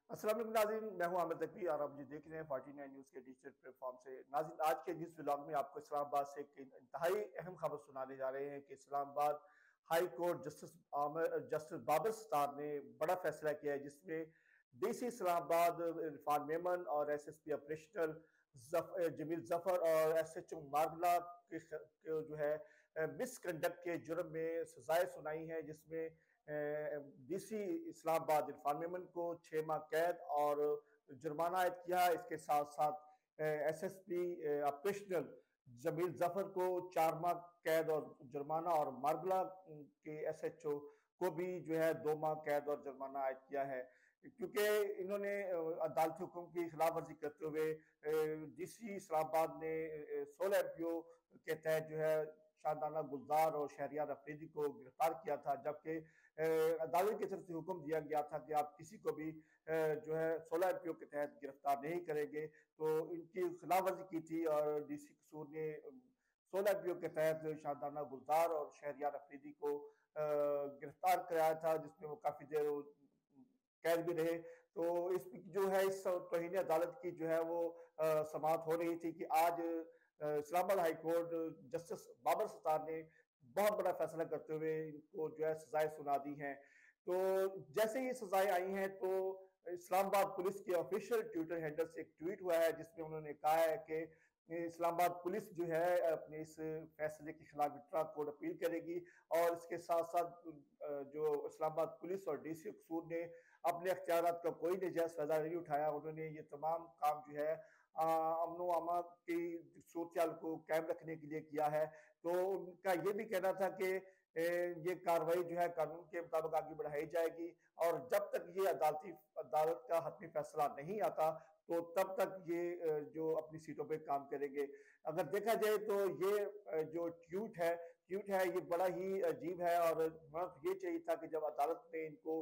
अस्सलाम वालेकुम नाज़रीन, मैं हूं आमिर तकवी और आप मुझे देख रहे हैं 49 न्यूज़ के डिजिटल प्लेटफॉर्म से। नाज़रीन, आज के जिस व्लॉग में आपको इस्लामाबाद से एक इंतहाई अहम खबर सुनाने जा रहे हैं कि Islamabad high court justice Babar Sattar ने बड़ा फैसला किया है, जिसमें डीसी इस्लामाबाद इरफान मेमन और एसएसपी ऑपरेशनल जमील जफर और एसएचओ मारगला के जो है मिसकंडक्ट के जुर्म में सजाएं सुनाई हैं, जिसमें डीसी इस्लामाबाद इरफान मेमन को 6 माह कैद और जुर्माना आयद किया। इसके साथ साथ एसएसपी ऑपरेशनल जमील जफर को 4 माह कैद और जुर्माना और मारगला के एसएचओ को भी जो है 2 माह कैद और जुर्माना आयद किया है, क्योंकि इन्होंने अदालती हुक्म की खिलाफ वर्जी करते हुए डीसी इस्लामाबाद ने 16 एमपीओ के तहत जो है शादाना गुलजार और शहरियार अफरीदी को गिरफ्तार किया था, जबकि अदालत की तरफ से हुक्म दिया गया था कि आप किसी को भी जो है 16 एमपीओ के तहत गिरफ्तार नहीं करेंगे। तो इनकी खिलाफ वर्जी की थी और डीसी कसूर ने 16 एमपीओ के तहत शादाना गुलजार और शहरियार अफरीदी को गिरफ्तार कराया था, जिसमें वो काफी देर कैद भी रहे। तो इस जो है इस तौहीन अदालत की जो है वो समाअत हो रही थी कि आज Islamabad high court justice Babar Sattar ने बहुत बड़ा फैसला करते हुए इनको जो है सजाएं सुना दी हैं। तो जैसे ही सजाएं आई हैं, तो इस्लामाबाद पुलिस के ऑफिशियल ट्विटर हैंडल से एक ट्वीट हुआ है, जिसमें उन्होंने कहा है कि इस्लामाबाद पुलिस जो है अपने इस फैसले के खिलाफ विड्रा कोर्ट अपील करेगी। और इसके साथ साथ जो इस्लामाबाद पुलिस और डीसी कसूर ने अपने अख्तियारात का कोई नजायज फायदा नहीं उठाया। उन्होंने ये तमाम काम जो है अमन व अमा की सूरत को कायम रखने के लिए किया है। तो उनका ये भी कहना था कि ये कार्रवाई जो है कानून के मुताबिक आगे बढ़ाई जाएगी, और जब तक ये अदालत का हतमी फैसला नहीं आता, तो तब तक ये जो अपनी सीटों पे काम करेंगे। अगर देखा जाए तो ये जो ट्वीट है ये बड़ा ही अजीब है, और ये चाहिए था कि जब अदालत ने इनको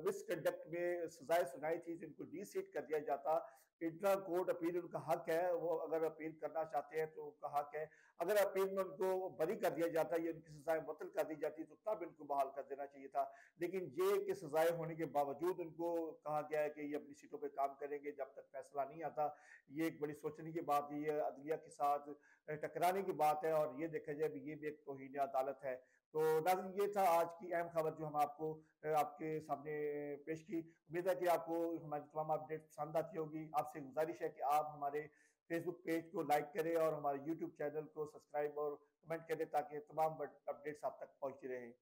मिसकंडक्ट में सजाएं सुनाई थी तो इनको डी सीट कर दिया जाता। इंट्रा कोर्ट अपील उनका हक है, वो अगर अपील करना चाहते हैं तो उनका हक है। अगर अपील में उनको बरी कर दिया जाता है या उनकी सजाएं मुअत्तल कर दी जाती तो तब इनको बहाल कर देना चाहिए था। लेकिन ये कि सजाएं होने के बावजूद उनको कहा गया है कि ये अपनी सीटों पे काम करेंगे जब तक फैसला नहीं आता, ये एक बड़ी सोचने की बात है। ये अदलिया के साथ टकराने की बात है, और ये देखा जाए ये भी एक तौहीन अदालत है। तो नाज़रीन, ये था आज की अहम खबर जो हम आपको आपके सामने पेश की। उम्मीद है कि आपको हमारी तमाम अपडेट पसंद आती होगी। आपसे गुजारिश है कि आप हमारे फेसबुक पेज को लाइक करें और हमारे यूट्यूब चैनल को सब्सक्राइब और कमेंट करें, ताकि तमाम अपडेट्स आप तक पहुंचती रहें।